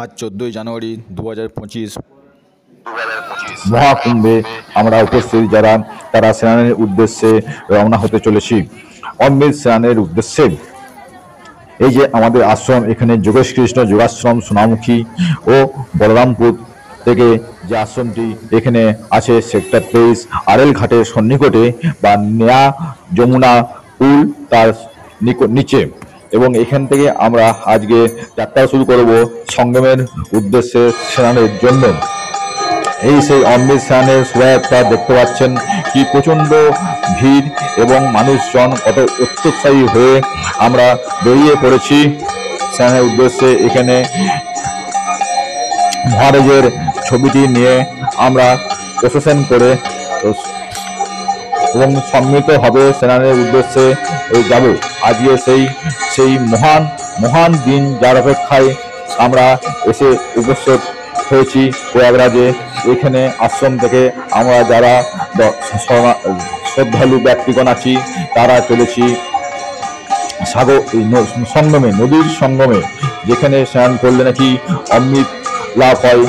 আজ 14ই জানুয়ারি 2025 মহাকুম্ভে আমরা উপস্থিত যারা তারা স্নানের উদ্দেশ্যে রওনা হতে চলেছি। অমৃত স্নানের উদ্দেশ্যে এই যে আমাদের আশ্রম, এখানে যোগেশ কৃষ্ণ যোগাশ্রম সোনামুখী ও বলরামপুর থেকে যে আশ্রমটি এখানে আছে সেক্টর 23 আরেল ঘাটের সন্নিকটে বা নেয়া যমুনা পুল তার নিচে, এবং এখান থেকে আমরা আজকে যাত্রা শুরু করব সঙ্গমের উদ্দেশ্যে স্নানের জন্য। এই সেই অমৃত স্নানের শোভাযাত্রা দেখতে পাচ্ছেন কি প্রচণ্ড ভিড় এবং মানুষজন কত উৎসাহী হয়ে আমরা বেরিয়ে পড়েছি স্নানের উদ্দেশ্যে। এখানে মহারাজের ছবিটি নিয়ে আমরা প্রসেশন করে এবং সম্মিলিতভাবে স্নানের উদ্দেশ্যে যাব। আজকে সেই মহান দিন যার অপেক্ষায় আমরা এসে উপস্থিত হয়েছি প্রয়াগরাজে। এখানে আশ্রম থেকে আমরা যারা শ্রদ্ধালু ব্যক্তিগণ আছি তারা চলেছি সঙ্গমে, নদীর সঙ্গমে, যেখানে স্নান করলে নাকি অমৃত লাভ হয়।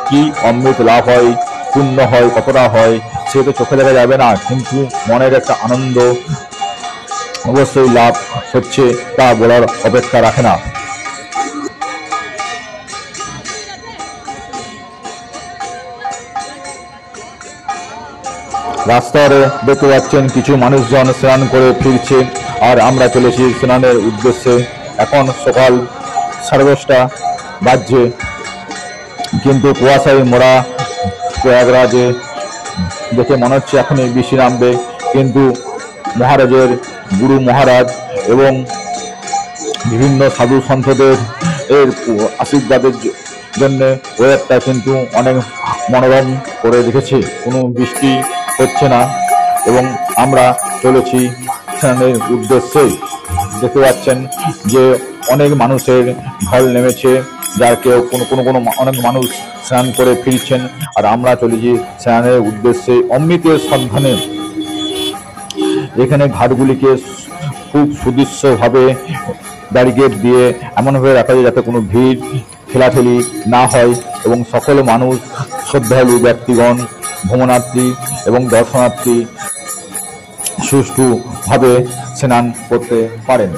কি অমৃত লাভ হয়, পূর্ণ হয়, কতটা হয় সে তো চোখে দেখা যাবে না, কিন্তু মনের একটা আনন্দ অবশ্যই লাভ হচ্ছে, তা বলার অপেক্ষা রাখে না। রাস্তায় দেখতে পাচ্ছেন কিছু মানুষজন স্নান করে ফিরছে, আর আমরা চলেছি স্নানের উদ্দেশ্যে। এখন সকাল 10:30 বাজছে, কিন্তু কুয়াশায় মোড়া প্রয়াগরাজে দেখে মনে হচ্ছে এখনই বৃষ্টি নামবে, কিন্তু মহারাজের গুরু মহারাজ এবং বিভিন্ন সাধু সন্তদের আশীর্বাদের জন্য ওয়েদারটা কিন্তু অনেক মনোরম করে রেখেছে, কোনো বৃষ্টি হচ্ছে না, এবং আমরা চলেছি স্নানের উদ্দেশ্যে। দেখতে পাচ্ছেন যে অনেক মানুষের ঢল নেমেছে, যার কেউ অনেক মানুষ স্নান করে ফিরছেন, আর আমরা চলেছি স্নানের উদ্দেশ্যে অমৃতের সন্ধানে। এখানে ঘাটগুলিকে খুব সুদৃশ্যভাবে ব্যারিকেড দিয়ে এমনভাবে রাখা যায় যাতে কোনো ভিড় ঠেলাঠেলি না হয়, এবং সকল মানুষ শ্রদ্ধালু ব্যক্তিগণ, ভ্রমণার্থী এবং দর্শনার্থী সুষ্ঠুভাবে স্নান করতে পারেন।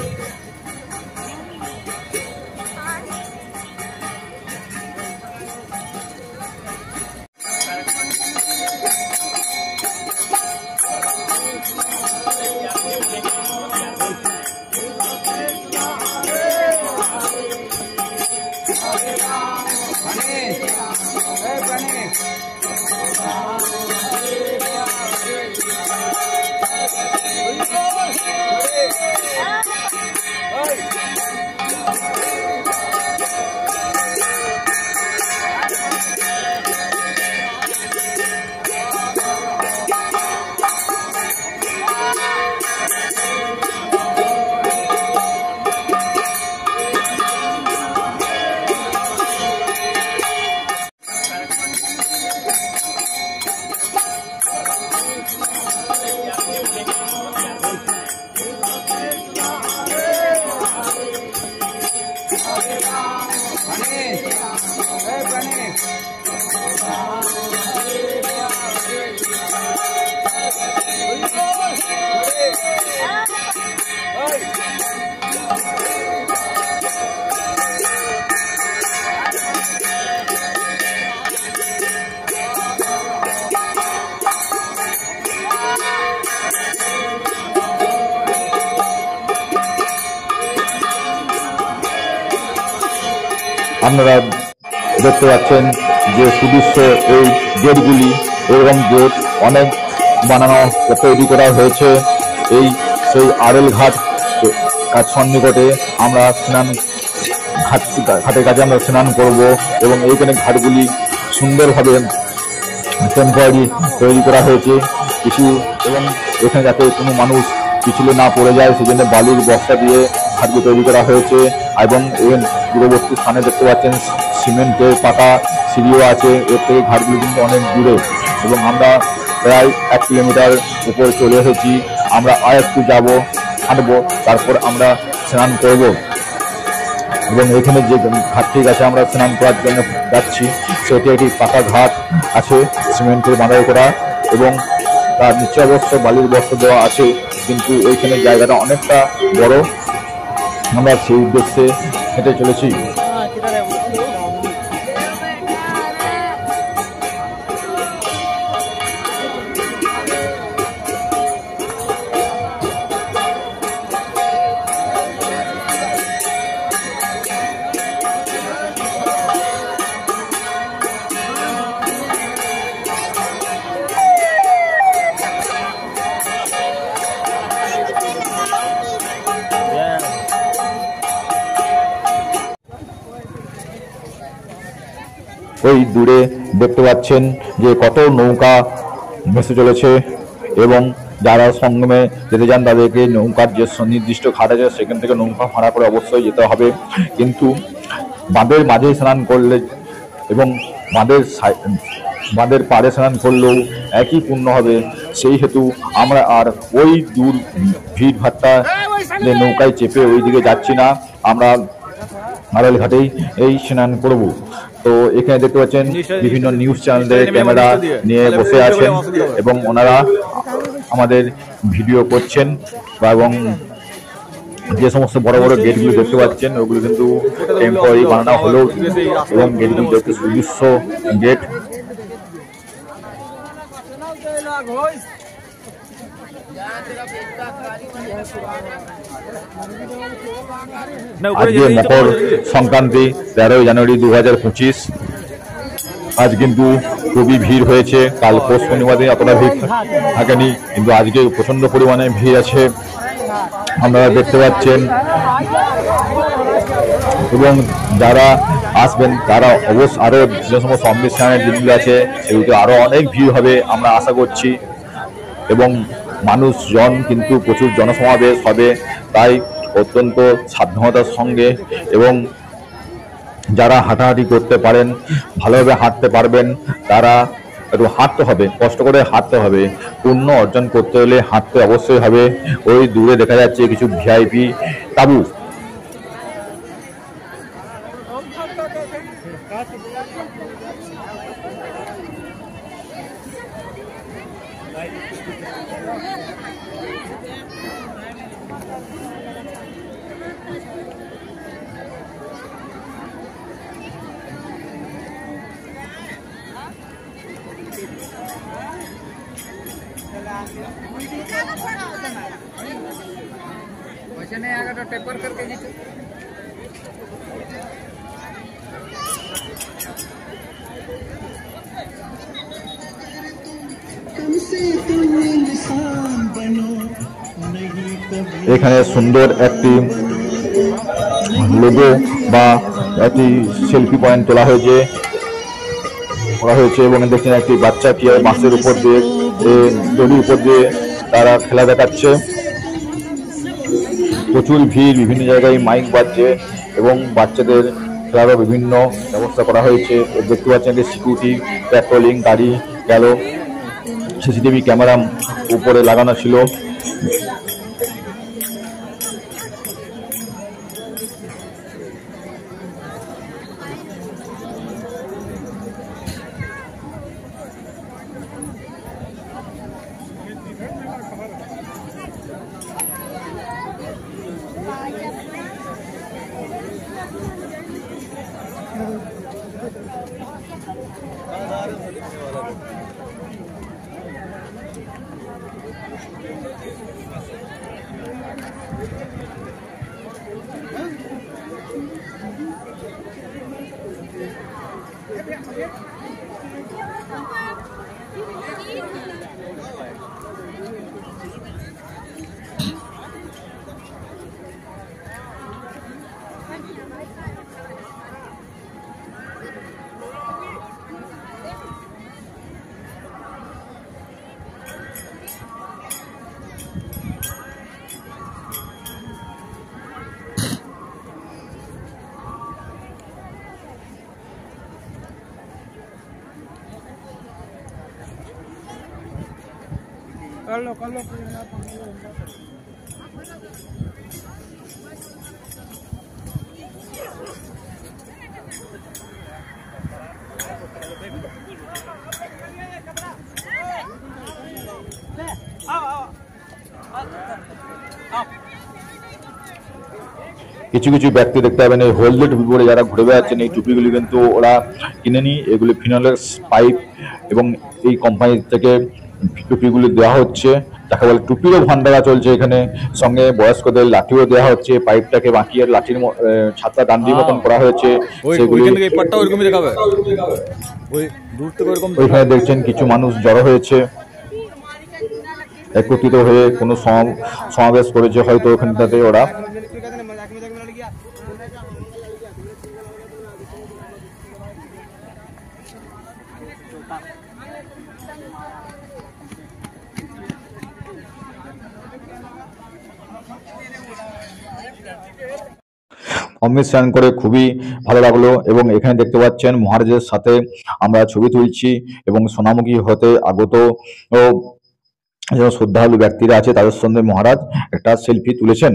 আপনারা দেখতে পাচ্ছেন যে সুদৃশ্য এই গেটগুলি, এরকম গেট অনেক বানানো তৈরি করা হয়েছে। সেই আরেল ঘাট সন্নিকটে আমরা ঘাটের কাছে আমরা স্নান করব, এবং এইখানে ঘাটগুলি সুন্দরভাবে টেম্পোরারি তৈরি করা হয়েছে কিছু, এবং এখানে যাতে কোনো মানুষ পিছলে না পড়ে যায় সেজন্য বালির বস্তা দিয়ে ঘাটগুলি তৈরি করা হয়েছে, এবং এর দূরবর্তী স্থানে দেখতে পাচ্ছেন সিমেন্টের পাকা সিঁড়িও আছে। এর থেকে ঘাটগুলি কিন্তু অনেক দূরে, এবং আমরা প্রায় 1 কিলোমিটার উপরে চলে এসেছি। আমরা আর একটু হাঁটবো, তারপর আমরা স্নান করব। এবং এখানে যে ঘাটটি আছে আমরা স্নান করার জন্য যাচ্ছি, সেটি একটি পাকা ঘাট আছে, সিমেন্টের বাঁধাই করা, এবং তার নিচে অবশ্য বালির বস্ত্র দেওয়া আছে, কিন্তু ওইখানে জায়গাটা অনেকটা বড়। আমরা সেই উদ্দেশ্যে হেঁটে চলেছি। ওই দূরে দেখতে পাচ্ছেন যে কত নৌকা ভেসে চলেছে, এবং যারা সঙ্গমে যেতে চান তাদেরকে নৌকার যে নির্দিষ্ট ঘাট আছে সেখান থেকে নৌকা ভাড়া করে অবশ্যই যেতে হবে। কিন্তু বাঁধের মাঝে স্নান করলে এবং বাঁধের পাড়ে স্নান করলেও একই পূর্ণ হবে, সেই হেতু আমরা আর ওই দূর ভিড় ভাট্টা নৌকায় চেপে ওই দিকে যাচ্ছি না, আমরা আড়াল ঘাটেই এই স্নান করব। তো এখানে দেখতে পাচ্ছেন বিভিন্ন নিউজ চ্যানেলের ক্যামেরা নিয়ে বসে আছেন এবং ওনারা আমাদের ভিডিও করছেন, এবং যে সমস্ত বড় বড় গেটগুলো দেখতে পাচ্ছেন ওগুলো কিন্তু টেম্পোরারি বানানো হলেও, এবং গেটগুলো দেখতে সুদৃশ্য গেট। আজকে মকর সংক্রান্তি 13 জানুয়ারি 2025। আজ কিন্তু খুবই ভিড় হয়েছে, কাল পৌষ পূর্ণিমা দিন অতটা ভিড় থাকেনি, কিন্তু আজকে প্রচন্ড পরিমাণে ভিড় আছে আপনারা দেখতে পাচ্ছেন। এবং যারা আসবেন তারা অবশ্যই আরো যে সমস্ত অমৃতসরের দিনগুলো আছে সেগুলোতে আরো অনেক ভিড় হবে আমরা আশা করছি, এবং মানুষজন কিন্তু প্রচুর জনসমাবেশ হবে, তাই অত্যন্ত সাবধানতার সঙ্গে, এবং যারা হাঁটাহাঁটি করতে পারেন, ভালোভাবে হাঁটতে পারবেন, তারা একটু হাঁটতে হবে, কষ্ট করে হাঁটতে হবে, পুণ্য অর্জন করতে হলে হাঁটতে অবশ্যই হবে। ওই দূরে দেখা যাচ্ছে কিছু ভিআইপি তাঁবু। वैसे नहीं आएगा तो टेपर करके जीते। এখানে সুন্দর একটি লোগো বা একটি সেলফি পয়েন্ট তোলা হয়েছে এবং দেখছেন একটি বাচ্চা কি বাসের উপর দিয়ে দড়ির উপর দিয়ে তারা খেলা দেখাচ্ছে। প্রচুর ভিড়, বিভিন্ন জায়গায় মাইক বাজছে এবং বাচ্চাদের খেলারও বিভিন্ন ব্যবস্থা করা হয়েছে। দেখতে পাচ্ছেন যে সিকিউরিটি প্যাট্রোলিং গাড়ি গেল, সিসিটিভি ক্যামেরা উপরে লাগানো ছিল। कर लो কিছু কিছু ব্যক্তি দেখতে পাবেন এই হলদে টুপি পরে যারা ঘুরে বেড়াচ্ছেন, এই টুপিগুলি কিন্তু ওরা কিনেনি, এগুলি ফিনলেক্স পাইপ এবং এই কোম্পানি থেকে টুপিগুলি দেওয়া হচ্ছে। যাকে বলে টুপিরও ভান্ডারা চলছে এখানে, সঙ্গে বয়স্কদের লাঠিও দেওয়া হচ্ছে, পাইপটাকে বাঁকিয়ে লাঠির ছাতা ডান্ডির মতন করা হয়েছে সেগুলি। ওইখানে দেখছেন কিছু মানুষ জড়ো হয়েছে, একত্রিত হয়ে কোনো সমাবেশ করেছে হয়তো ওখানটাতে ওরা। অমৃত স্নান করে খুবই ভালো লাগলো এবং এখানে দেখতে পাচ্ছেন মহারাজের সাথে আমরা ছবি তুলছি এবং সোনামুখী হতে আগত ও শ্রদ্ধালু ব্যক্তিরা আছে তাদের সঙ্গে মহারাজ একটা সেলফি তুলেছেন।